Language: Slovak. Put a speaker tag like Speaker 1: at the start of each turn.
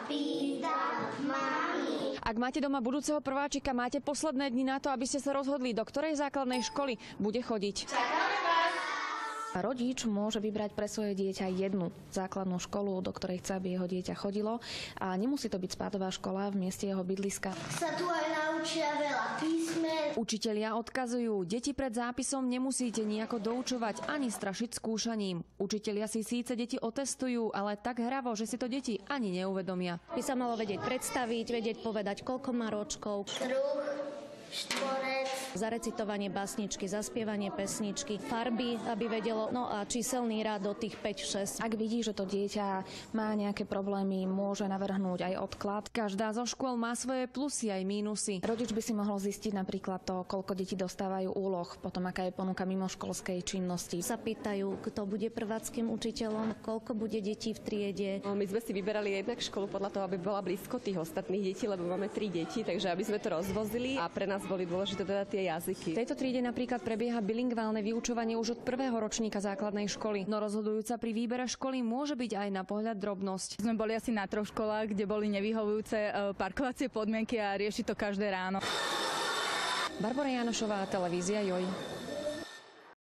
Speaker 1: pýtam mami.
Speaker 2: Ak máte doma budúceho prváčika, máte posledné dni na to, aby ste sa rozhodli, do ktorej základnej školy bude chodiť. Rodič môže vybrať pre svoje dieťa jednu základnú školu, do ktorej chce, aby jeho dieťa chodilo, a nemusí to byť spádová škola v mieste jeho bydliska.
Speaker 1: Sa tu aj naučia veľa písmen.
Speaker 2: Učitelia odkazujú, deti pred zápisom nemusíte nejako doučovať ani strašiť skúšaním. Učitelia si síce deti otestujú, ale tak hravo, že si to deti ani neuvedomia.
Speaker 3: By sa malo vedieť predstaviť, vedieť povedať, koľko má ročkov.
Speaker 1: Kruh, štvorec.
Speaker 3: Zarecitovanie básničky, zaspievanie pesničky, farby, aby vedelo, no a číselný rád do tých 5-6.
Speaker 2: Ak vidí, že to dieťa má nejaké problémy, môže navrhnúť aj odklad. Každá zo škôl má svoje plusy aj mínusy. Rodič by si mohol zistiť napríklad to, koľko detí dostávajú úloh, potom aká je ponuka mimoškolskej činnosti.
Speaker 3: Sa pýtajú, kto bude prváckym učiteľom, koľko bude detí v triede.
Speaker 4: My sme si vyberali jednak školu podľa toho, aby bola blízko tých ostatných detí, lebo máme 3 deti, takže aby sme to rozvozili a pre nás boli dôležité teda tie jazyky.
Speaker 2: V tejto triede napríklad prebieha bilingválne vyučovanie už od prvého ročníka základnej školy. No rozhodujúca pri výbere školy môže byť aj na pohľad drobnosť.
Speaker 5: Sme boli asi na 3 školách, kde boli nevyhovujúce parkovacie podmienky a rieši to každé ráno.
Speaker 2: Barbora Janošová, televízia JOJ.